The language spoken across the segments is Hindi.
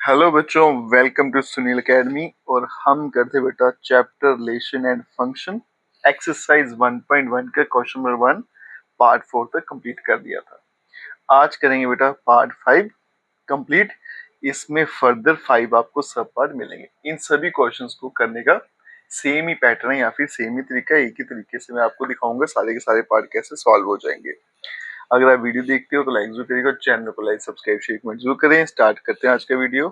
हेलो बच्चों, वेलकम टू सुनील एकेडमी। और हम करते बेटा chapter relation and function exercise 1.1 का क्वेश्चन नंबर 1 पार्ट 4 तक कंप्लीट कर दिया था। आज करेंगे बेटा पार्ट 5 कंप्लीट। इसमें फर्दर 5 आपको सब पार्ट मिलेंगे। इन सभी क्वेश्चंस को करने का सेम ही पैटर्न है या फिर सेम ही तरीका है। एक ही तरीके से मैं आपको दिखाऊंगा सारे के सारे पार्ट कैसे सॉल्व हो जाएंगे। अगर आप वीडियो देखते हो तो लाइक जरूर करिएगा, चैनल को लाइक सब्सक्राइब शेयर कमेंट जरूर करें। स्टार्ट करते हैं आज का video.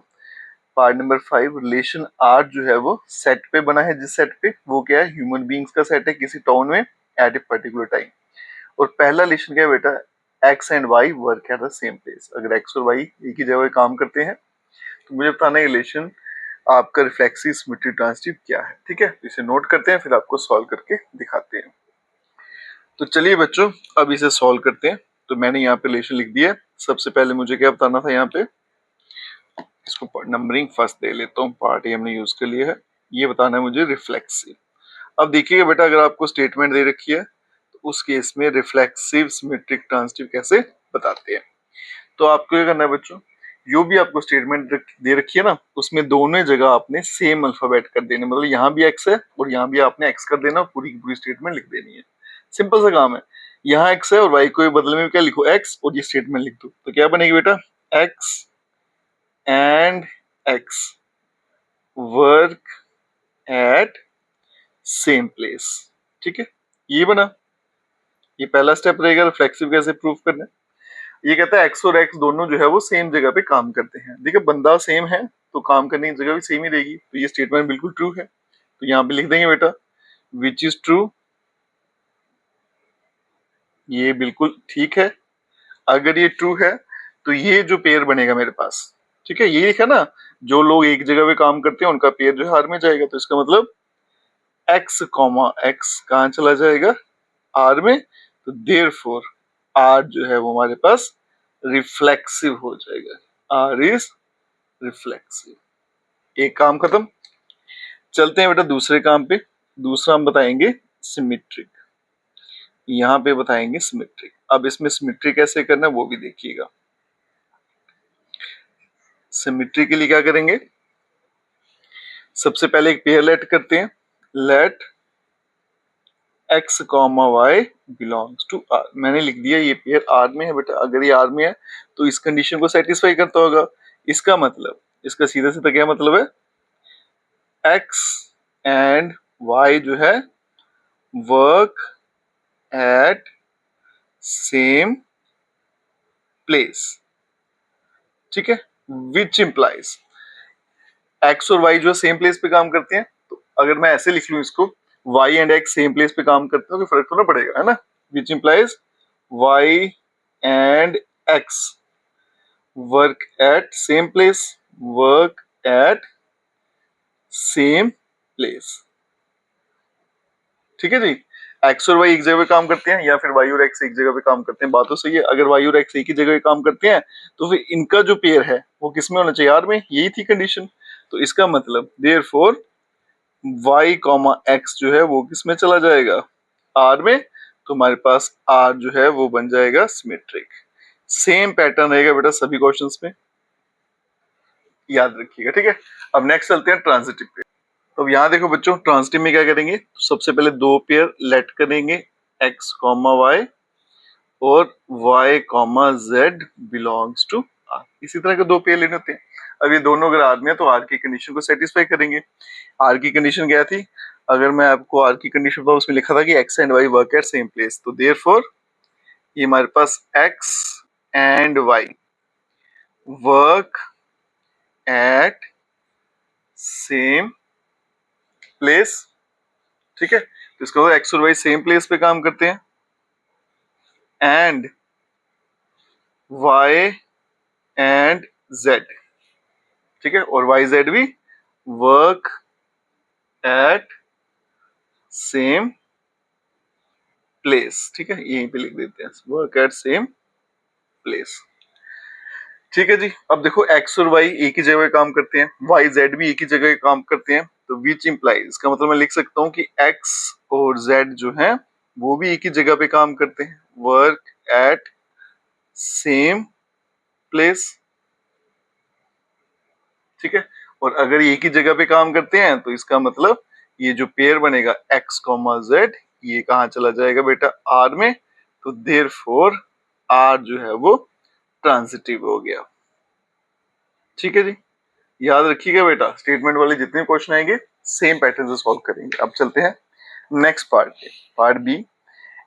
Part number 5 relation R जो है वो सेट पे बना है। जिस सेट पे वो क्या है, ह्यूमन बींग्स का सेट है किसी टाउन में एट ए पर्टिकुलर टाइम। और पहला रिलेशन क्या है बेटा, X and Y work at the same place. अगर एक्स और वाई एक ही जगह काम करते हैं तो मुझे बताना है रिलेशन आपका रिफ्लेक्सिव सिमेट्री ट्रांजिटिव क्या है। ठीक है, इसे नोट करते हैं फिर आपको सॉल्व करके दिखाते हैं। तो चलिए बच्चों अब इसे सॉल्व करते हैं। तो मैंने यहाँ पे रिलेशन लिख दिया। सबसे पहले मुझे क्या बताना था, यहाँ पे इसको नंबरिंग फर्स्ट दे लेता हूँ, पार्ट हमने यूज कर लिया है। ये बताना है मुझे रिफ्लेक्सिव। अब देखिएगा बेटा, अगर आपको स्टेटमेंट दे रखी है तो उस केस में रिफ्लेक्सिव सिमेट्रिक ट्रांजिटिव कैसे बताते हैं। तो आपको क्या करना है बच्चों, जो भी आपको स्टेटमेंट दे रखी है ना उसमें दोनों जगह आपने सेम अल्फाबेट कर देने, मतलब यहाँ भी एक्स है और यहाँ भी आपने एक्स कर देना, पूरी की पूरी स्टेटमेंट लिख देनी है। सिंपल सा काम है। यहाँ एक्स है और वाई को बदले में क्या लिखो, एक्स, और ये स्टेटमेंट लिख दो। तो क्या बनेगी बेटा, X and X work at same place. ठीक है, ये बना। ये पहला स्टेप रहेगा रिफ्लेक्सिव कैसे प्रूव करना है। ये कहता है एक्स और एक्स दोनों जो है वो सेम जगह पे काम करते हैं। देखिए बंदा सेम है तो काम करने की जगह भी सेम ही रहेगी। तो ये स्टेटमेंट बिल्कुल ट्रू है। तो यहाँ पे लिख देंगे बेटा विच इज ट्रू। ये बिल्कुल ठीक है। अगर ये ट्रू है तो ये जो पेयर बनेगा मेरे पास, ठीक है, ये लिखा ना, जो लोग एक जगह पे काम करते हैं उनका पेयर जो है आर में जाएगा। तो इसका मतलब एक्स कॉमा एक्स कहाँ चला जाएगा, आर में। तो देयरफॉर आर जो है वो हमारे पास रिफ्लेक्सिव हो जाएगा। R is reflexive. एक काम खत्म। चलते हैं बेटा दूसरे काम पे। दूसरा हम बताएंगे सिमेट्रिक। यहाँ पे बताएंगे सिमेट्रिक। अब इसमें सिमेट्री कैसे करना है वो भी देखिएगा। सिमेट्री के लिए क्या करेंगे, सबसे पहले एक पेयर लेट करते हैं। Let X comma Y belongs to R. मैंने लिख दिया ये पेयर आर में है बेटा। अगर ये आर में है तो इस कंडीशन को सेटिस्फाई करता होगा। इसका मतलब, इसका सीधा सीधा क्या मतलब है, एक्स एंड वाई जो है वर्क एट सेम प्लेस। ठीक है, विच इंप्लाइज एक्स और वाई जो है सेम प्लेस पे काम करते हैं। तो अगर मैं ऐसे लिख लूं इसको, Y and X same place पे काम करते हैं तो फर्क तो ना पड़ेगा, है ना। Which implies Y and X work at same place. Work at same place. ठीक है जी। एक्स और वाई एक जगह पे काम करते हैं या फिर वाई और एक्स एक जगह पे काम करते हैं, बात तो सही है। अगर वाई और एक्स एक ही जगह पे काम करते हैं तो फिर इनका जो पेयर है वो किसमें होना चाहिए, आर में। यही थी कंडीशन। तो इसका मतलब देयरफॉर वाई कॉमा एक्स जो है वो किसमें चला जाएगा, आर में। तो हमारे पास आर जो है वो बन जाएगा सिमेट्रिक। सेम पैटर्न रहेगा बेटा सभी क्वेश्चंस में, याद रखिएगा। ठीक है, अब नेक्स्ट चलते हैं ट्रांजिटिव पे। तो अब यहाँ देखो बच्चों, ट्रांजिटिव में क्या करेंगे, तो सबसे पहले दो पेयर लेट करेंगे, एक्स कॉमा वाई और y comma Z belongs to R. इसी तरह के दो पेयर लेने होते हैं। अब ये दोनों अगर आर में है तो आर की कंडीशन को सेटिस्फाई करेंगे। आर की कंडीशन क्या थी, अगर मैं आपको आर की कंडीशन बताऊं, उसमें लिखा था कि X and Y work at same place. तो देयरफॉर ये हमारे पास X and Y work at same place. ठीक है, तो इसका मतलब एक्स और वाई सेम प्लेस पे काम करते हैं एंड y एंड z। ठीक है, और y z भी वर्क एट सेम प्लेस। ठीक है, यहीं पे लिख देते हैं वर्क एट सेम प्लेस। ठीक है जी। अब देखो x और y एक ही जगह काम करते हैं, y z भी एक ही जगह काम करते हैं। तो विच इंप्लाइज, इसका मतलब मैं लिख सकता हूँ कि x और z जो है वो भी एक ही जगह पे काम करते हैं, वर्क एट सेम प्लेस। ठीक है। और अगर एक ही जगह पे काम करते हैं तो इसका मतलब ये जो पेयर बनेगा x, z, ये कहाँ चला जाएगा बेटा r में, तो देयरफॉर r जो है वो ट्रांजिटिव हो गया। ठीक है जी, याद रखिएगा बेटा, स्टेटमेंट वाले जितने क्वेश्चन आएंगे सेम पैटर्न से सॉल्व करेंगे। अब चलते हैं नेक्स्ट पार्ट पे, पार्ट बी।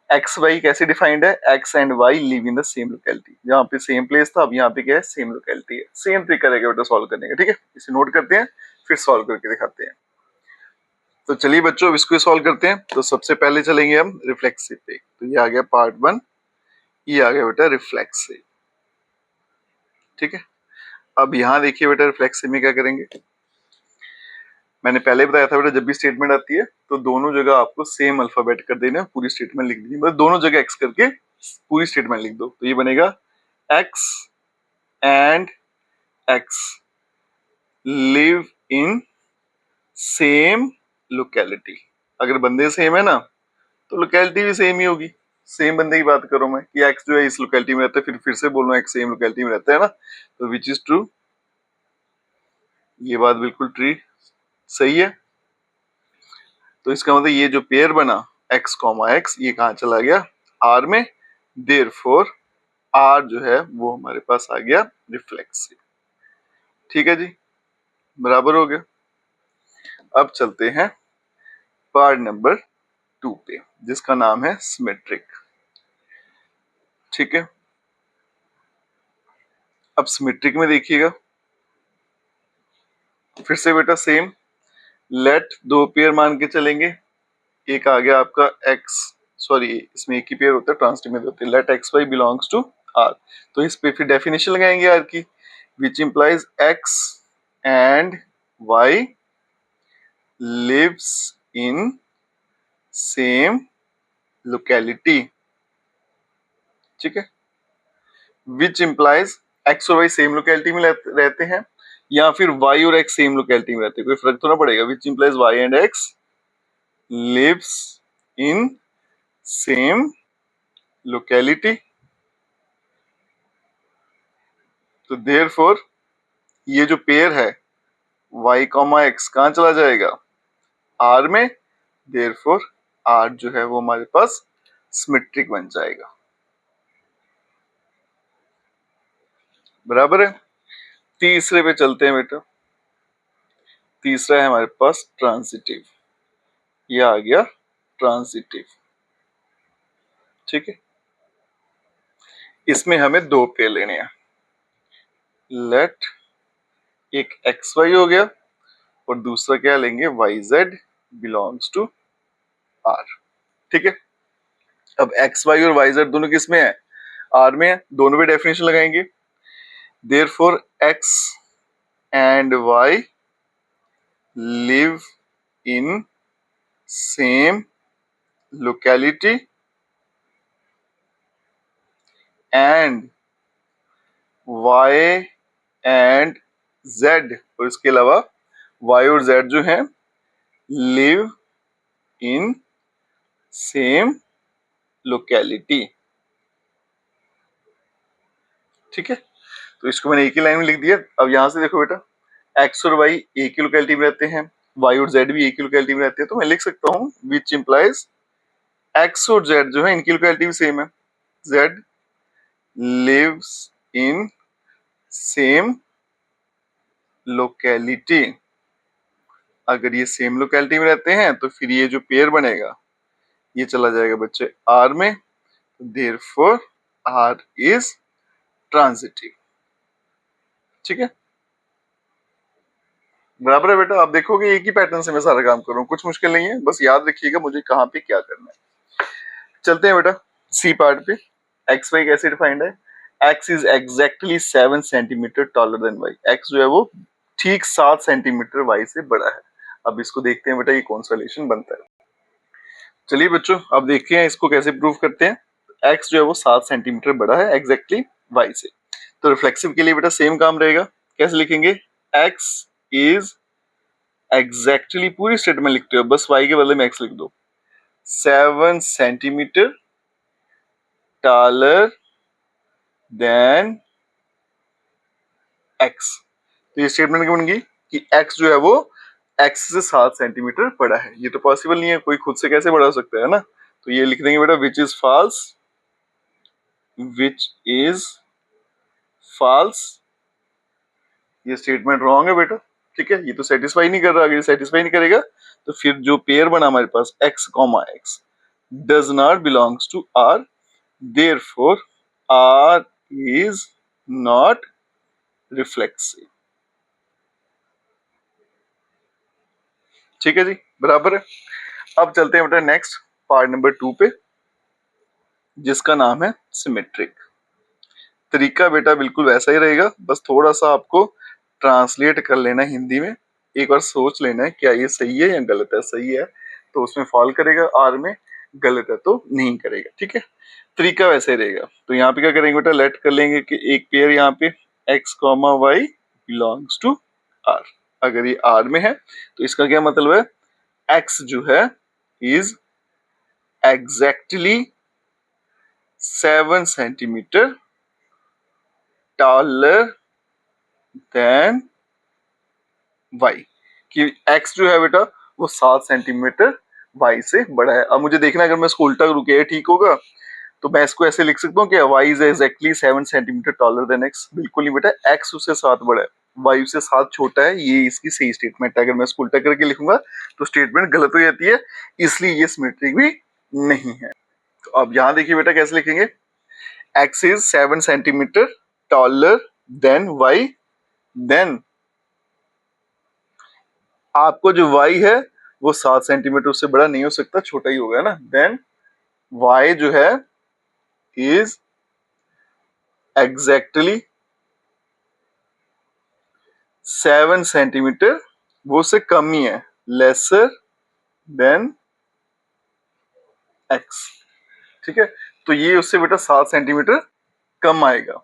एक्स वाई कैसे डिफाइंड है, X and Y live in the same locality. यहाँ पे सेम प्लेस था, अब यहाँ पे क्या है, सेम लोकेलिटी है। सेम तरीका रहेगा बेटा सॉल्व करने का, ठीक है। इसे नोट करते हैं फिर सॉल्व करके दिखाते हैं। तो चलिए बच्चों अब इसको सॉल्व करते हैं। तो सबसे पहले चलेंगे हम रिफ्लेक्सिव पे। तो ये आ गया पार्ट 1, ये आ गया बेटा रिफ्लेक्सिव। ठीक है, अब यहाँ देखिए बेटा रिफ्लेक्सिव में क्या करेंगे। मैंने पहले बताया था बेटा जब भी स्टेटमेंट आती है तो दोनों जगह आपको सेम अल्फाबेट कर देना, पूरी स्टेटमेंट लिख दी, मतलब दोनों जगह एक्स करके पूरी स्टेटमेंट लिख दो। तो ये बनेगा x and x live in same locality. अगर बंदे सेम है ना तो लोकेलिटी भी सेम ही होगी। सेम बंदे की बात करो मैं कि एक्स जो है इस लोकेलिटी में रहता है, फिर से बोल रहा हूँ एक्स सेम लोकेलिटी में रहता है ना, तो विच इज ट्रू, ये बात बिल्कुल ट्रू सही है। तो इसका मतलब ये जो पेयर बना x, x, ये कहाँ चला गया r में, देयरफॉर r जो है वो हमारे पास आ गया रिफ्लेक्सिव। ठीक है जी, बराबर हो गया। अब चलते हैं पार्ट नंबर 2 पे, जिसका नाम है सिमेट्रिक। ठीक है, अब सिमेट्रिक में देखिएगा फिर से बेटा सेम, लेट दो पेयर मान के चलेंगे। एक आ गया आपका x, सॉरी इसमें एक ही पेयर होता है, ट्रांसटिव होते हैं, let X Y belongs to r। तो इस पे फिर डेफिनेशन लगाएंगे r की, which implies x and y lives in same locality. ठीक है, विच इंप्लाइज x और y सेम लोकेलिटी में रहते हैं या फिर y और x सेम लोकेलिटी में रहते हैं, कोई फर्क तो ना पड़ेगा। Which implies y and x lives in same locality. तो देयरफॉर ये जो पेयर है y, x कहाँ चला जाएगा r में, देयरफॉर r जो है वो हमारे पास सिमेट्रिक बन जाएगा। बराबर है। तीसरे पे चलते हैं बेटा, तीसरा है हमारे पास ट्रांजिटिव, ये आ गया ट्रांजिटिव। ठीक है, इसमें हमें दो पेयर लेने हैं, लेट एक एक्स वाई हो गया और दूसरा क्या लेंगे Y Z belongs to R. ठीक है, अब एक्स वाई और वाई जेड दोनों किस में है, आर में है, दोनों पे डेफिनेशन लगाएंगे। Therefore X and Y live in same locality and y and z, और इसके अलावा y और z जो है लिव इन सेम लोकेलिटी। ठीक है, तो इसको मैंने एक ही लाइन में लिख दिया। अब यहां से देखो बेटा x और y एक ही लोकेलिटी में रहते हैं, y और z भी एक ही लोकेलिटी में रहते हैं, तो मैं लिख सकता हूँ विच इंप्लाइज x और z जो है इनकी लोकेलिटी भी सेम है, z lives in same locality. अगर ये सेम लोकेलिटी में रहते हैं तो फिर ये जो पेयर बनेगा ये चला जाएगा बच्चे R में, देयरफॉर R इज ट्रांजिटिव। ठीक है, बराबर है बेटा। आप देखोगे एक ही पैटर्न से मैं सारा काम कर रहा हूँ, कुछ मुश्किल नहीं है, बस याद रखिएगा मुझे कहाँ पे क्या करना है। चलते हैं बेटा सी पार्ट पे। एक्स वाई कैसे डिफाइंड है, X is exactly 7 centimetre taller than Y. X जो है वो ठीक 7 सेंटीमीटर वाई से बड़ा है। अब इसको देखते हैं बेटा ये कौन सा रिलेशन बनता है। चलिए बच्चों अब देखते हैं इसको कैसे प्रूव करते हैं। एक्स जो है वो 7 सेंटीमीटर बड़ा है एग्जैक्टली वाई से, तो रिफ्लेक्सिव के लिए बेटा सेम काम रहेगा। कैसे लिखेंगे, एक्स इज एग्जैक्टली, पूरी स्टेटमेंट लिखते हो बस वाई के बदले में एक्स लिख दो, 7 सेंटीमीटर taller देन एक्स। तो ये स्टेटमेंट क्या बन गई कि x जो है वो x से 7 सेंटीमीटर बड़ा है। ये तो पॉसिबल नहीं है, कोई खुद से कैसे बड़ा हो सकता है ना। तो ये लिख देंगे बेटा which is false, which is false, ये स्टेटमेंट रॉन्ग है बेटा। ठीक है, ये तो सेटिस्फाई नहीं कर रहा, अगर सेटिस्फाई नहीं करेगा तो फिर जो पेयर बना हमारे पास x, x does not belongs to r, therefore r is not reflexive. ठीक है जी, बराबर है। अब चलते हैं बेटा नेक्स्ट पार्ट नंबर 2 पे, जिसका नाम है सिमेट्रिक। तरीका बेटा बिल्कुल वैसा ही रहेगा, बस थोड़ा सा आपको ट्रांसलेट कर लेना हिंदी में, एक बार सोच लेना है क्या ये सही है या गलत है। सही है तो उसमें फॉल करेगा, आर में गलत है तो नहीं करेगा। ठीक है, तरीका वैसे ही रहेगा। तो यहाँ पे क्या करेंगे बेटा, लेट कर लेंगे कि एक पेयर यहाँ पे x, y belongs to r। अगर ये r में है तो इसका क्या मतलब है, x जो है is exactly 7 centimetre taller than y, कि x जो है बेटा वो 7 सेंटीमीटर y से बड़ा है। अब मुझे देखना, अगर मैं इसको उल्टा करूँ क्या ठीक होगा, तो मैं इसको ऐसे लिख सकता हूँ कि y is exactly 7 centimetre taller then x। बिल्कुल नहीं बेटा, x उससे 7 बड़ा है, y उससे 7 छोटा है, ये इसकी सही स्टेटमेंट है। अगर मैं इसको उल्टा करके लिखूंगा तो स्टेटमेंट गलत हो जाती है, इसलिए ये सिमेट्रिक भी नहीं है। तो अब यहाँ देखिए बेटा कैसे लिखेंगे, x is 7 centimetre taller than y, then आपको जो y है वो 7 सेंटीमीटर उससे बड़ा नहीं हो सकता, छोटा ही होगा ना। देन y जो है इज एग्जैक्टली 7 सेंटीमीटर, वो उससे कम ही है, लेसर देन x। ठीक है, तो ये उससे बेटा 7 सेंटीमीटर कम आएगा।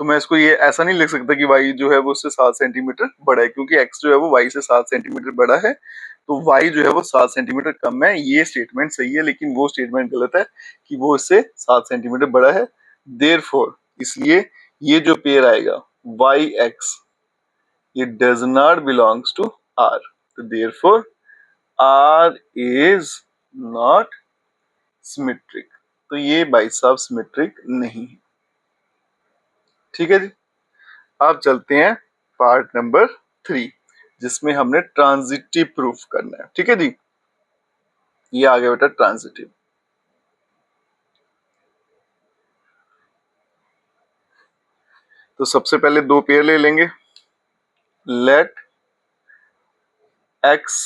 तो मैं इसको ये ऐसा नहीं लिख सकता कि y जो है वो उससे 7 सेंटीमीटर बड़ा है, क्योंकि x जो है वो y से 7 सेंटीमीटर बड़ा है, तो y जो है वो 7 सेंटीमीटर कम है। ये स्टेटमेंट सही है, लेकिन वो स्टेटमेंट गलत है कि वो इससे 7 सेंटीमीटर बड़ा है। देयरफॉर, इसलिए ये जो पेयर आएगा yx, ये does not belongs to r। तो therefore r is not symmetric. तो ये भाई साहब सिमेट्रिक नहीं है। ठीक है जी, अब चलते हैं पार्ट नंबर 3, जिसमें हमने ट्रांजिटिव प्रूफ करना है। ठीक है जी, ये आ गया बेटा ट्रांजिटिव। तो सबसे पहले दो पेयर ले लेंगे, लेट x,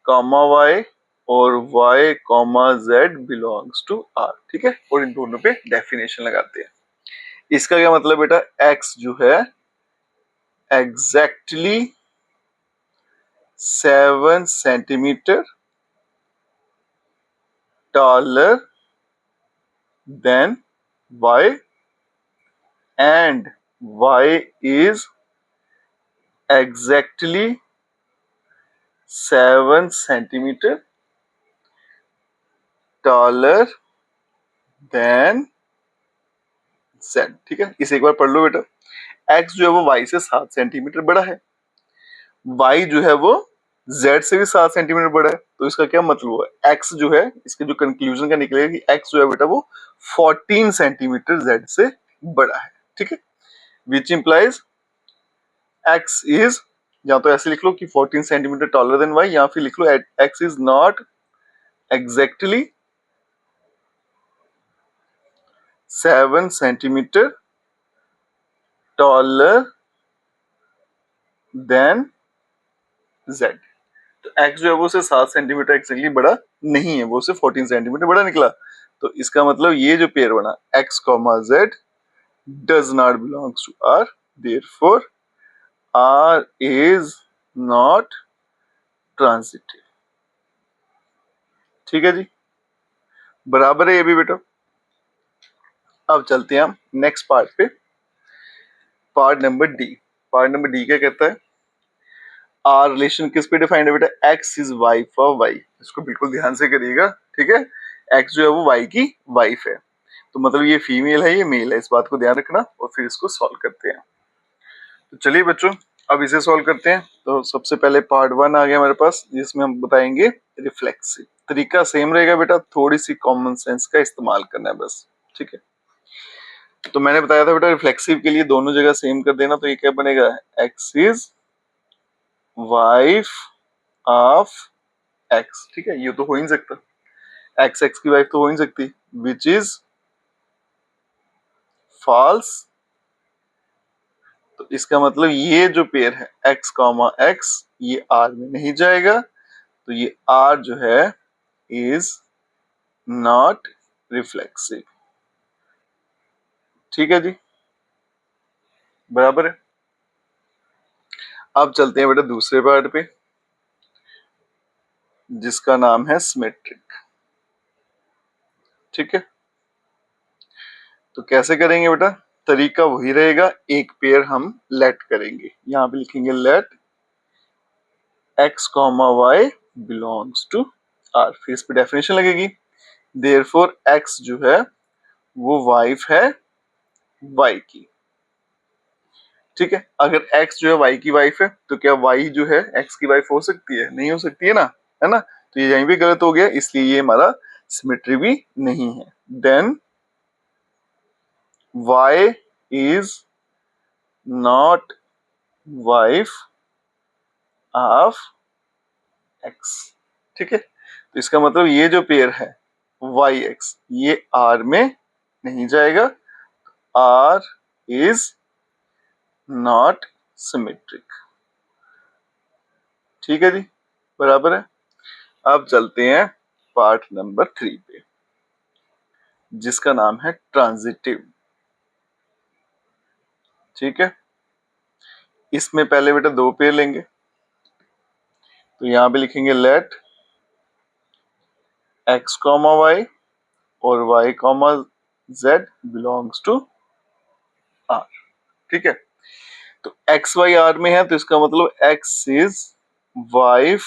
y और y, z belongs to r। ठीक है, और इन दोनों पे डेफिनेशन लगाते हैं। इसका क्या मतलब बेटा, x जो है exactly 7 centimetre taller than y, and y is exactly 7 centimetre taller than z। ठीक है, इसे एक बार पढ़ लो बेटा, x जो है वो y से 7 सेंटीमीटर बड़ा है, y जो है वो z से भी 7 सेंटीमीटर बड़ा है। तो इसका क्या मतलब हुआ, x जो है, इसके जो कंक्लूजन का निकलेगा कि x जो है बेटा वो 14 सेंटीमीटर z से बड़ा है। ठीक है, विच इंप्लाइज x इज, या तो ऐसे लिख लो कि 14 सेंटीमीटर टॉलर देन y, या फिर लिख लो x is not exactly 7 centimetre taller then z। तो x जो है वो 7 सेंटीमीटर एक्जैक्टली बड़ा नहीं है, वो सिर्फ 14 सेंटीमीटर बड़ा निकला। तो इसका मतलब ये जो पेयर बना x, z does not belongs to r, therefore r is not transitive. ठीक है जी, बराबर है ये भी बेटा। अब चलते हैं हम नेक्स्ट पार्ट पे, part number D. Part number D क्या कहता है, आर रिलेशन किस पे डिफाइंड है बेटा, X is wife of Y. इसको बिल्कुल ध्यान से करिएगा। ठीक है, एक्स जो है वो वाई की वाइफ है, तो मतलब ये फीमेल है, ये मेल है, इस बात को ध्यान रखना, और फिर इसको सॉल्व करते हैं। तो चलिए बच्चों, अब इसे सॉल्व करते हैं। तो सबसे पहले पार्ट 1 आ गया हमारे पास, जिसमें हम बताएंगे रिफ्लेक्सिव। तरीका सेम रहेगा बेटा, थोड़ी सी कॉमन सेंस का इस्तेमाल करना है बस, ठीक है। तो मैंने बताया था बेटा रिफ्लेक्सिव के लिए दोनों जगह सेम कर देना, तो ये क्या बनेगा, x is wife of X, ठीक है। ये तो हो ही नहीं सकता, एक्स एक्स की वाइफ तो हो ही नहीं सकती, विच इज फॉल्स। तो इसका मतलब ये जो पेयर है एक्स कॉमा एक्स, ये आर में नहीं जाएगा, तो ये आर जो है इज नॉट रिफ्लेक्सिव, ठीक है जी, बराबर है। अब चलते हैं बेटा दूसरे पार्ट पे, जिसका नाम है सिमेट्रिक, ठीक है। तो कैसे करेंगे बेटा, तरीका वही रहेगा, एक पेयर हम लेट करेंगे, यहां पे लिखेंगे let X comma Y belongs to R, फिर इस पे डेफिनेशन लगेगी, देयरफॉर एक्स जो है वो वाइफ है वाई की, ठीक है। अगर एक्स जो है वाई की वाइफ है, तो क्या वाई जो है एक्स की वाइफ हो सकती है, नहीं हो सकती है ना, है ना। तो ये यहीं भी गलत हो गया, इसलिए ये हमारा सिमेट्री भी नहीं है। Then Y is not wife of X, ठीक है। तो इसका मतलब ये जो पेयर है वाई एक्स, ये आर में नहीं जाएगा, आर इज नॉट सिमेट्रिक, ठीक है जी, बराबर है। अब चलते हैं पार्ट नंबर 3 पे, जिसका नाम है ट्रांजिटिव, ठीक है। इसमें पहले बेटा दो पेयर लेंगे, तो यहां पे लिखेंगे लेट एक्स कॉमा वाई और Y comma Z belongs to R, ठीक है। तो एक्स वाई आर में है, तो इसका मतलब X is wife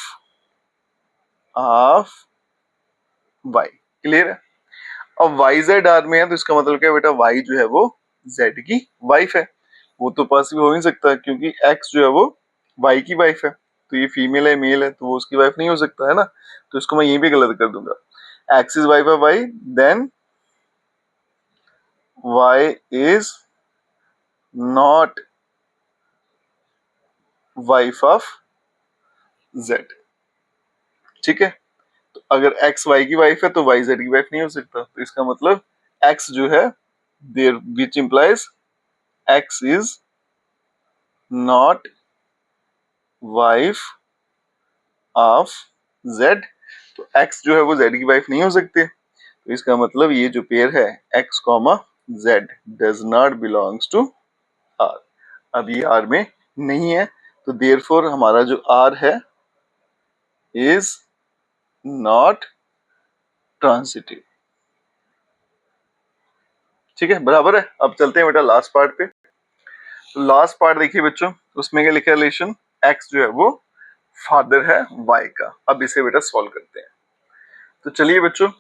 of Y, clear है। अब वाई जेड आर में है, तो इसका मतलब क्या बेटा, वाई जो है वो जेड की वाइफ है, वो तो पॉसिबल हो नहीं सकता, क्योंकि एक्स जो है वो वाई की वाइफ है, तो ये फीमेल है मेल है, तो वो उसकी वाइफ नहीं हो सकता है ना, तो इसको मैं यहीं पे गलत कर दूंगा, X is wife of Y, then Y is not wife of Z, ठीक है। तो अगर एक्स वाई की वाइफ है, तो वाई जेड की वाइफ नहीं हो सकता, तो इसका मतलब एक्स जो है there which implies X is not wife of Z, तो एक्स जो है वो जेड की वाइफ नहीं हो सकती, तो इसका मतलब ये जो पेयर है X comma Z does not belongs to R, अब ये आर में नहीं है, तो देयरफॉर हमारा जो आर है इज नॉट ट्रांजिटिव, ठीक है, बराबर है। अब चलते हैं बेटा लास्ट पार्ट पे। तो लास्ट पार्ट देखिए बच्चों, उसमें क्या लिखा है, रिलेशन एक्स जो है वो फादर है वाई का। अब इसे बेटा सॉल्व करते हैं, तो चलिए बच्चों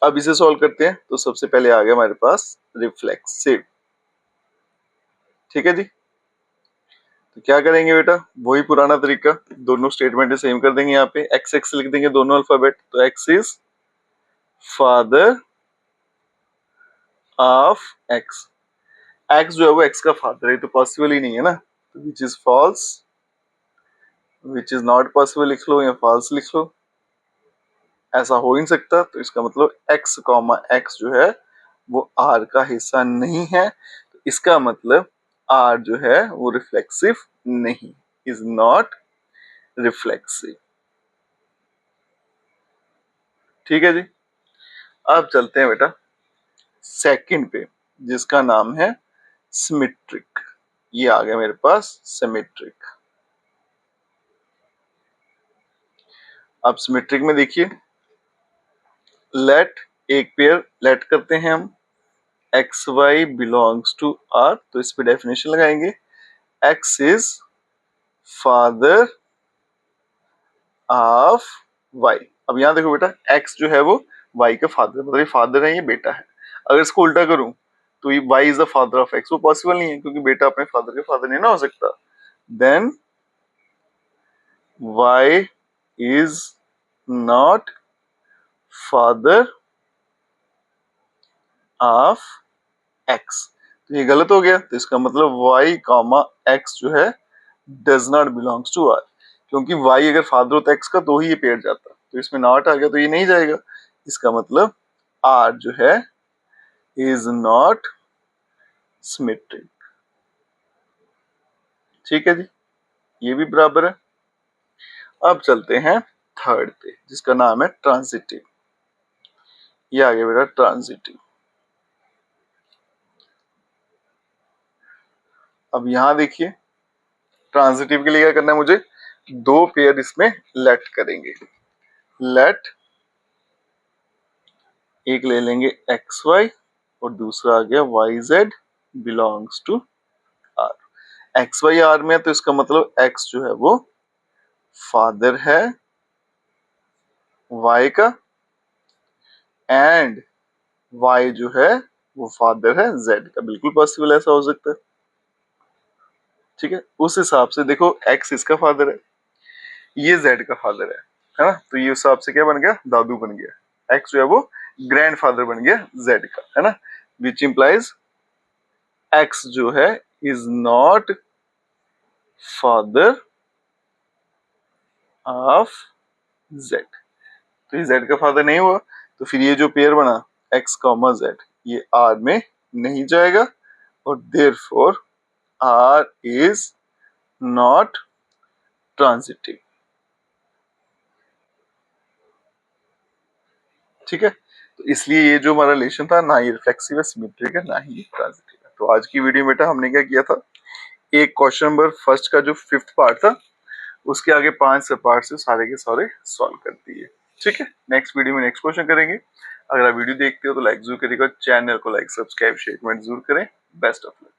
अब इसे सॉल्व करते हैं। तो सबसे पहले आ गया हमारे पास रिफ्लेक्सिव, ठीक है जी। तो क्या करेंगे बेटा, वही पुराना तरीका, दोनों स्टेटमेंट सेम कर देंगे, यहाँ पे एक्स एक्स लिख देंगे दोनों अल्फाबेट, तो x is father of x, x जो है वो एक्स का फादर है, तो पॉसिबल ही नहीं है ना, तो which is false, which is not possible लिख लो या फॉल्स लिख लो, ऐसा हो ही नहीं सकता, तो इसका मतलब एक्स कॉमा एक्स जो है वो आर का हिस्सा नहीं है, तो इसका मतलब आर जो है वो रिफ्लेक्सिव नहीं, इज नॉट रिफ्लेक्सिव, ठीक है जी। अब चलते हैं बेटा सेकंड पे, जिसका नाम है सिमेट्रिक, ये आ गया मेरे पास सिमेट्रिक। अब सिमेट्रिक में देखिए लेट, एक पेयर लेट करते हैं हम x Y belongs to R, तो इस पे डेफिनेशन लगाएंगे, x is father of y. अब यहाँ देखो बेटा एक्स जो है वो वाई का फादर, मतलब ये फादर है ये बेटा है, अगर इसको उल्टा करूं तो ये y is the father of x, वो पॉसिबल नहीं है, क्योंकि बेटा अपने फादर के फादर नहीं ना हो सकता। Then y is not father of x। तो ये गलत हो गया, तो इसका मतलब y कॉमा x जो है does not belongs to r, क्योंकि y अगर फादर होता x का तो ही ये पेड़ जाता, तो इसमें नॉट आ गया तो ये नहीं जाएगा। इसका मतलब r जो है इज नॉट सिमेट्रिक। ठीक है जी, ये भी बराबर है। अब चलते हैं थर्ड पे, जिसका नाम है ट्रांजिटिव। ये आ गया बेटा ट्रांजिटिव। अब यहां देखिए, ट्रांजिटिव के लिए क्या करना है मुझे, दो पेयर इसमें लेट करेंगे। लेट एक ले लेंगे एक्स वाई और दूसरा आ गया y Z belongs to R. X y R में है तो इसका मतलब एक्स जो है वो फादर है वाई का, एंड वाई जो है वो फादर है जेड का। बिल्कुल पॉसिबल ऐसा हो सकता है। ठीक है, उस हिसाब से देखो एक्स इसका फादर है, ये जेड का फादर है ना, तो ये उस हिसाब से क्या बन गया, दादू बन गया। एक्स जो है वो ग्रैंडफादर बन गया जेड का, है ना, विच इंप्लाइज एक्स जो है is not father of Z. तो ये जेड का फादर नहीं हुआ, तो फिर ये जो पेयर बना एक्स कॉमा जेड ये आर में नहीं जाएगा, और therefore R is not transitive. ठीक है, तो इसलिए ये जो हमारा रिलेशन था ना ये रिफ्लेक्सिव है, सिमेट्रिक है, ना ही ये ट्रांजिटिव है। तो आज की वीडियो में बेटा हमने क्या किया था, एक क्वेश्चन नंबर फर्स्ट का जो फिफ्थ पार्ट था उसके आगे 5 सब पार्ट से सारे के सारे सॉल्व कर दिए। ठीक है, नेक्स्ट वीडियो में नेक्स्ट क्वेश्चन करेंगे। अगर आप वीडियो देखते हो तो लाइक जरूर करिएगा, चैनल को लाइक सब्सक्राइब शेयर कमेंट जरूर करें। Best of luck.